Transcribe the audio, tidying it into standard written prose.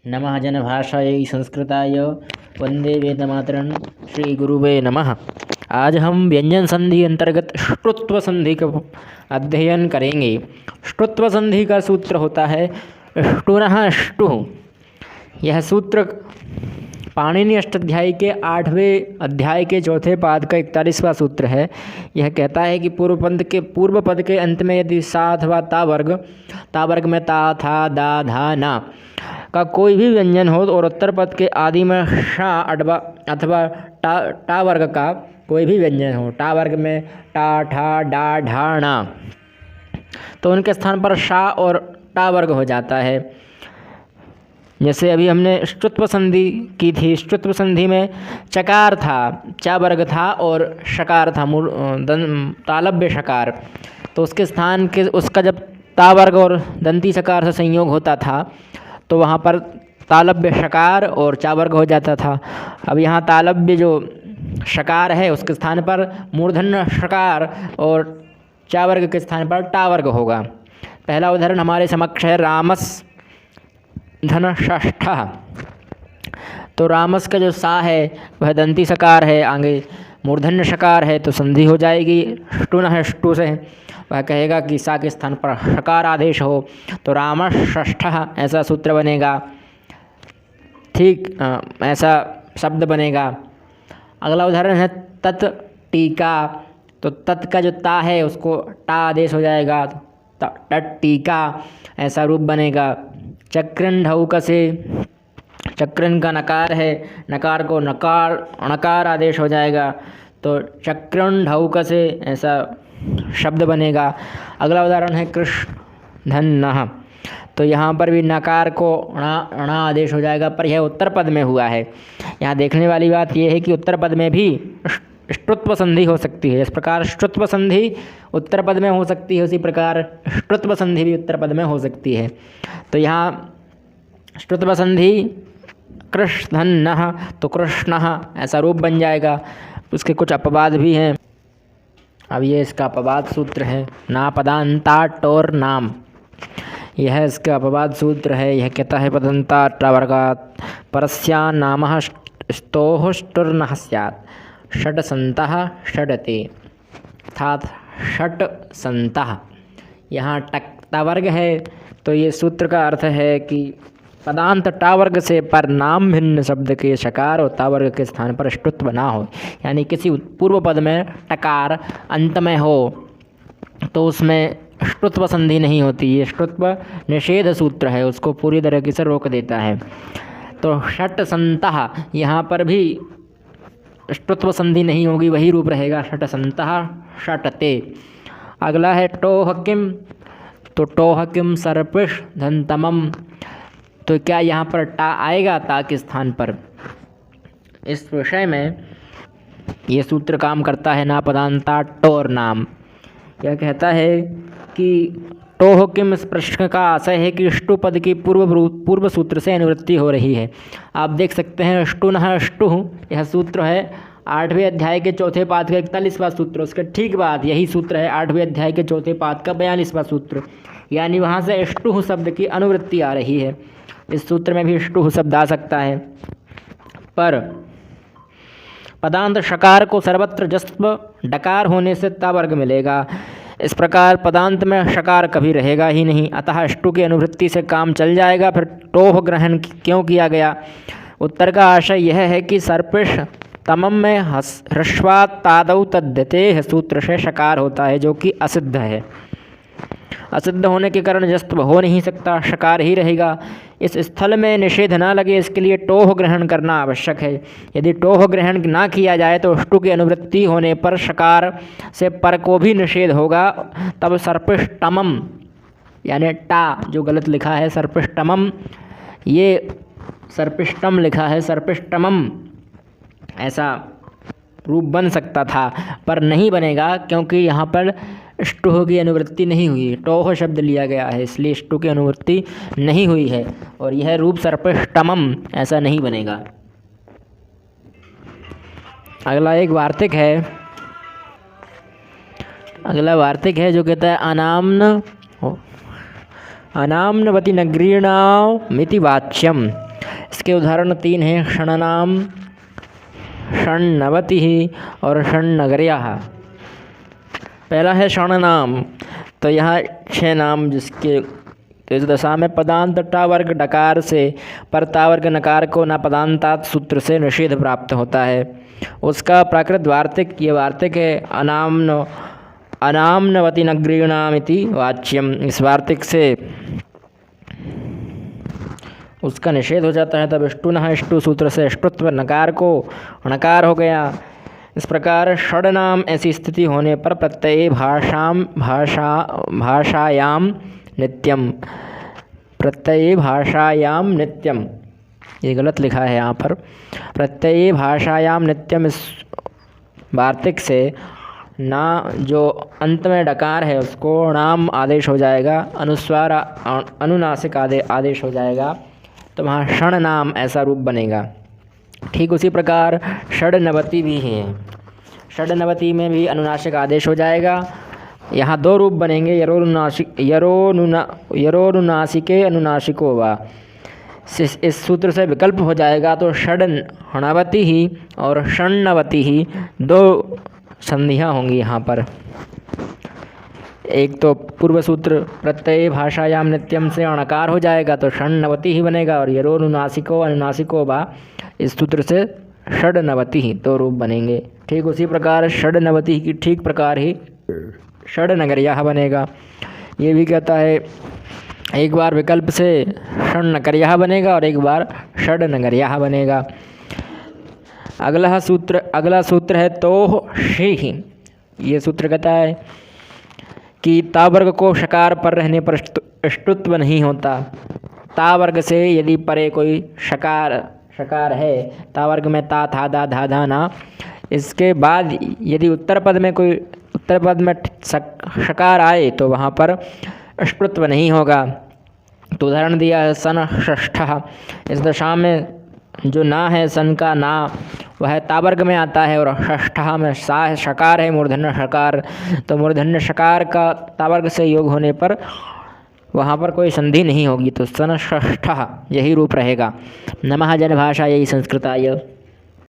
नमः जनभाषायै संस्कृताय वंदे वेदमातरं श्री गुरुवे नमः। आज हम व्यंजन संधि अंतर्गत श्रुत्व संधि का अध्ययन करेंगे। श्रुत्व संधि का सूत्र होता है ष्टुनः ष्टुः। यह सूत्र पाणिनि अष्टाध्यायी के 8वें अध्याय के चौथे पाद का 41वां सूत्र है। यह कहता है कि पूर्व पद के अंत में यदि सा अथवा ता वर्ग में ता था दा धा ना का कोई भी व्यंजन हो और उत्तर पद के आदि में शा अडबा अथवा टा वर्ग का कोई भी व्यंजन हो, टा वर्ग में टा ठा डा ढा णा, तो उनके स्थान पर शा और टा वर्ग हो जाता है। जैसे अभी हमने श्रुत्व संधि की थी। श्रुत्व संधि में चकार था, चा वर्ग था और शकार था, तालव्य शकार, तो उसके स्थान के उसका जब ता वर्ग और दंती शकार से संयोग होता था तो वहाँ पर तालव्य शकार और चा वर्ग हो जाता था। अब यहाँ तालव्य जो शकार है उसके स्थान पर मूर्धन्य शकार और चा वर्ग के स्थान पर टा वर्ग होगा। पहला उदाहरण हमारे समक्ष है रामस धन षष्ठः। तो रामस का जो सा है वह दंती सकार है, आगे मूर्धन्य शकार है, तो संधि हो जाएगी ष्टुनः ष्टु से। वह कहेगा कि सा के स्थान पर शकार आदेश हो, तो रामस षष्ठः ऐसा सूत्र बनेगा, ठीक ऐसा शब्द बनेगा। अगला उदाहरण है तत् टीका। तो तत् का जो ता है उसको टा आदेश हो जाएगा, तत् टीका ऐसा रूप बनेगा। चक्रन ढौक से, चक्रन का नकार है, नकार को नकार आदेश हो जाएगा, तो चक्रन ढौक से ऐसा शब्द बनेगा। अगला उदाहरण है कृष्ण धन्नः। तो यहाँ पर भी नकार को णा आदेश हो जाएगा, पर यह उत्तर पद में हुआ है। यहाँ देखने वाली बात यह है कि उत्तर पद में भी श्रुत्व संधि हो सकती है। इस प्रकार श्रुत्व संधि उत्तर पद में हो सकती है, उसी प्रकार श्रुत्व संधि भी उत्तर पद में हो सकती है। तो यहाँ श्रुत्व संधि कृष्णः, तो कृष्णः ऐसा रूप बन जाएगा। उसके कुछ अपवाद भी हैं। अब ये इसका अपवाद सूत्र है, ना पदांता टोर नाम, यह इसका अपवाद सूत्र है। यह कहता है पदंता टवर्गात् परस्या नामः स्तोः ष्टुर्नः स्यात् षट् सन्तः षडते, अर्थात षट् सन्तः। यहाँ टा वर्ग है, तो ये सूत्र का अर्थ है कि पदांत टा वर्ग से पर नाम भिन्न शब्द के शकार और ता वर्ग के स्थान पर ष्टुत्व ना हो, यानी किसी पूर्व पद में टकार अंत में हो तो उसमें ष्टुत्व संधि नहीं होती। ये ष्टुत्व निषेध सूत्र है, उसको पूरी तरीके से रोक देता है। तो षट् सन्तः, यहाँ पर भी ष्टुत्व संधि नहीं होगी, वही रूप रहेगा षट् सन्तः षटते। अगला है टोह किम। तो टोह किम सर्पिष धनतमम। तो क्या यहाँ पर टा आएगा ता के स्थान पर? इस विषय में ये सूत्र काम करता है ना पदांता टोर नाम। यह कहता है कि टोह किम, इस प्रश्न का आशय है कि ष्टु पद की पूर्व सूत्र से अनुवृत्ति हो रही है। आप देख सकते हैं ष्टुनः ष्टुः, यह सूत्र है 8वें अध्याय के चौथे पाद का 41वां सूत्र। उसके ठीक बाद यही सूत्र है 8वें अध्याय के चौथे पाद का 42वां सूत्र, यानी वहाँ से ष्टुः शब्द की अनुवृत्ति आ रही है। इस सूत्र में भी ष्टुः शब्द आ सकता है, पर पदांत शकार को सर्वत्र जस्व डकार होने से ता वर्ग मिलेगा। इस प्रकार पदांत में शकार कभी रहेगा ही नहीं, अतः ष्टु की अनुवृत्ति से काम चल जाएगा। फिर टोह ग्रहण क्यों किया गया? उत्तर का आशय यह है कि सर्पिष तमम में ह्रस्वात् तादौ तद्यते सूत्र से शकार होता है, जो कि असिद्ध है। असिद्ध होने के कारण जस्व हो नहीं सकता, शकार ही रहेगा। इस स्थल में निषेध ना लगे, इसके लिए टोह ग्रहण करना आवश्यक है। यदि टोह ग्रहण ना किया जाए तो ष्टु की अनुवृत्ति होने पर शकार से पर को भी निषेध होगा। तब सर्पिष्टमम, यानी टा जो गलत लिखा है सर्पिष्टमम, ये सर्पिष्टम लिखा है सर्पिष्टमम, ऐसा रूप बन सकता था, पर नहीं बनेगा क्योंकि यहाँ पर ष्टुः की अनुवृत्ति नहीं हुई। टोह शब्द लिया गया है, इसलिए ष्टु की अनुवृत्ति नहीं हुई है और यह रूप सर्पिष्टमम ऐसा नहीं बनेगा। अगला एक वार्तिक है, अगला वार्तिक है जो कहता है अनाम्नवति नगरीणामिति वाच्यम। इसके उदाहरण 3 हैं, षण्णाम, षण्णवतिः और षण्णगर्याः। पहला है षण्णाम, तो यहाँ 6 नाम जिसके इस दशा में पदांत टा वर्ग डकार से परता वर्ग नकार को न पदांतात सूत्र से निषेध प्राप्त होता है। उसका प्राकृत वार्तिक, ये वार्तिक है, अनाम्नवति नगरीणामिति वाच्यम। इस वार्तिक से उसका निषेध हो जाता है, तब इष्टुनः इष्टु सूत्र से इष्टुत्व नकार को णकार हो गया। इस प्रकार षड्नाम ऐसी स्थिति होने पर प्रत्यय भाषायाम नित्यम, प्रत्यय भाषायाम नित्यम, ये गलत लिखा है यहाँ पर, प्रत्यय भाषायाम नित्यम। इस वार्तिक से ना जो अंत में डकार है उसको नाम आदेश हो जाएगा, अनुस्वार अनुनासिक आदेश हो जाएगा, तो वहाँ षण नाम ऐसा रूप बनेगा। ठीक उसी प्रकार षड्नवति भी है, षड्नवति में भी अनुनासिक आदेश हो जाएगा। यहाँ 2 रूप बनेंगे, यरोनुनासिके अनुनासिको वा। इस सूत्र से विकल्प हो जाएगा, तो षड्नवति ही और षण्णवति ही 2 संधियाँ होंगी यहाँ पर। एक तो पूर्व सूत्र प्रत्यय भाषायाम नित्यम से अणकार हो जाएगा, तो षण्णवति ही बनेगा, और यरोनुनासिको अनुनासिको वा, इस सूत्र से षड्नवति ही 2 रूप बनेंगे। ठीक उसी प्रकार षड्नवति की ठीक प्रकार ही षड्नगर्याः बनेगा। ये भी कहता है, एक बार विकल्प से षण्णगर्याः बनेगा और एक बार षड्नगर्याः बनेगा। अगला सूत्र है तोह षिः। ये सूत्र कहता है कि ता वर्ग को शकार पर रहने पर इष्टुत्व नहीं होता। ता वर्ग से यदि परे कोई शकार है, ता वर्ग में ता, था, दा, धा, धा, ना, इसके बाद यदि उत्तर पद में शकार आए तो वहाँ पर अष्टुत्व नहीं होगा। तो उदाहरण दिया है सन षष्ठः। इस दशा में जो ना है सन का ना, वह तावर्ग में आता है, और षष्ठः में सा शकार है, मूर्धन्य शकार, तो मूर्धन्य शकार का तावर्ग से योग होने पर वहाँ पर कोई संधि नहीं होगी, तो सन षष्ठः यही रूप रहेगा। नमः जनभाषायै संस्कृताय।